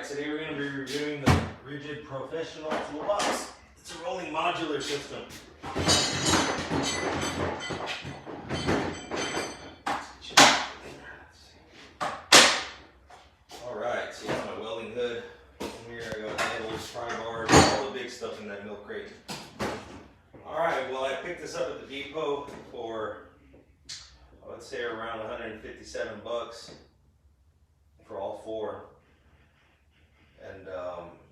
Today we're going to be reviewing the Ridgid Professional Toolbox. It's a rolling modular system. Alright, so that's my welding hood. In here I got handles, pry bars, all the big stuff in that milk crate. Alright, well I picked this up at the depot for, I would say around 157 bucks for all four. And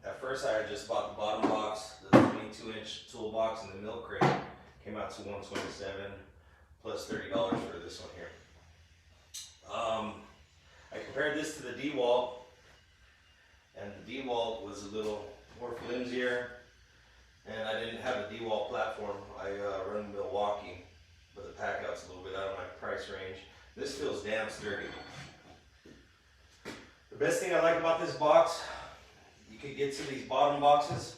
at first I had just bought the bottom box, the 22-inch toolbox, and the milk crate. Came out to $127 plus $30 for this one here. I compared this to the D-Walt, and the D-Walt was a little more flimsier, and I didn't have a D-Walt platform. I run Milwaukee, but the pack out's a little bit out of my price range. This feels damn sturdy. The best thing I like about this box, you could get to these bottom boxes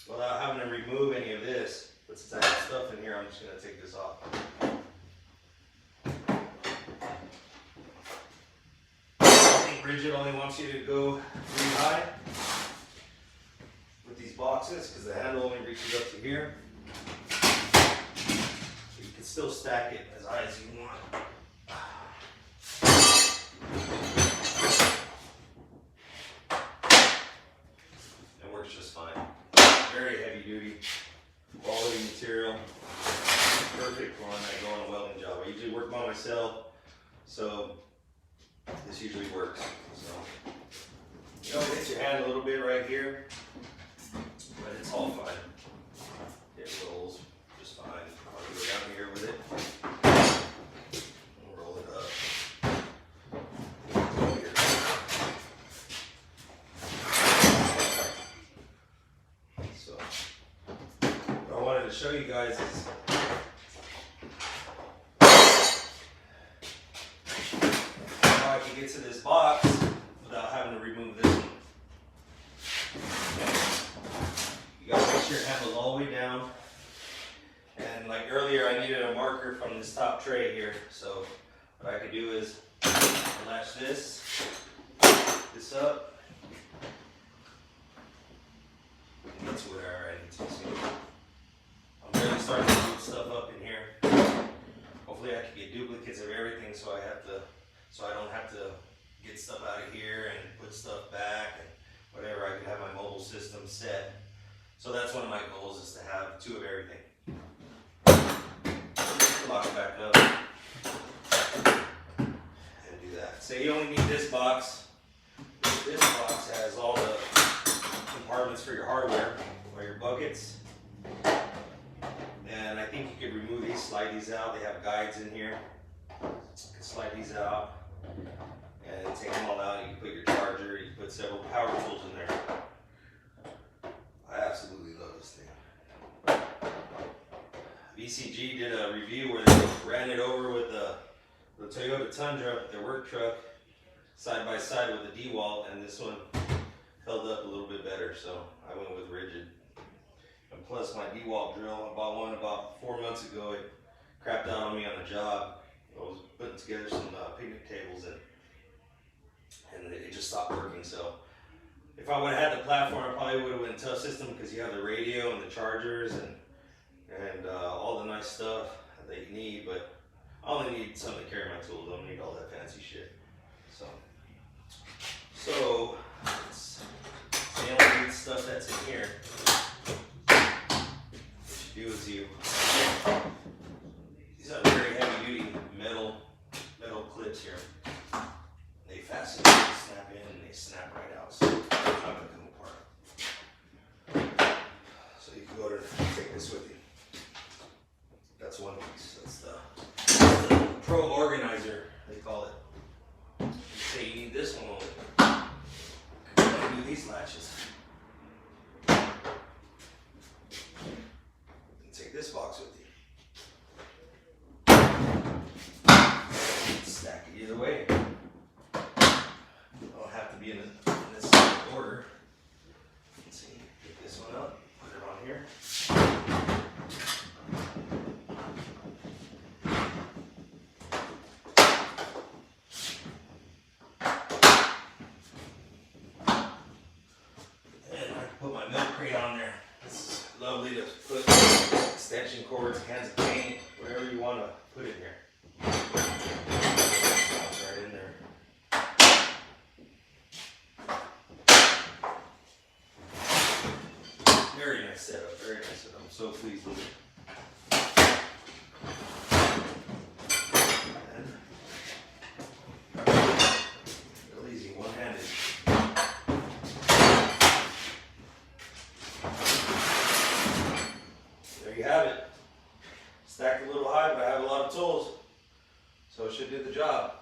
without having to remove any of this. But since I have stuff in here, I'm just going to take this off. I think Ridgid only wants you to go really high with these boxes because the handle only reaches up to here. So you can still stack it as high as you want. Just fine. Very heavy duty, quality material, perfect for when I go on a welding job. I usually work by myself, so this usually works. So, you know, it hits your hand a little bit right here, but it's all fine. It rolls just fine. I'll go down here with it and roll it up. To show you guys is how I can get to this box without having to remove this one. You gotta make sure your handle's all the way down. And like earlier, I needed a marker from this top tray here. So what I could do is latch this up, and get to whatever I need to. Starting to move stuff up in here. Hopefully I can get duplicates of everything so I don't have to get stuff out of here and put stuff back and whatever. I can have my mobile system set. So that's one of my goals, is to have two of everything. Lock it back up and do that. Say you only need this box. This box has all the compartments for your hardware or your buckets. And I think you could remove these, slide these out. They have guides in here. You can slide these out and take them all out. You can put your charger, you can put several power tools in there. I absolutely love this thing. VCG did a review where they ran it over with the Toyota Tundra, their work truck, side by side with the D-Walt, and this one held up a little bit better, so I went with Ridgid. And plus my D-Walt drill, I bought one about 4 months ago. It crapped out on me on a job. I was putting together some picnic tables and it just stopped working. So if I would have had the platform, I probably would have went tough system because you have the radio and the chargers and all the nice stuff that you need. But I only need something to carry my tools. I don't need all that fancy shit. So let's see all the stuff that's in here. These are very heavy duty metal clips here. They fasten, they snap in, and they snap right out, so it's not going to come apart. So you can go to take this with you. That's one piece. That's the Pro Organizer, they call it. You say you need this one only. You can do these latches. Take this box with you. Stack it either way. Don't have to be in this order. Let's see, pick this one up, put it on here. so pleased with it. And real easy, one-handed. There you have it. Stacked a little high, but I have a lot of tools, so it should do the job.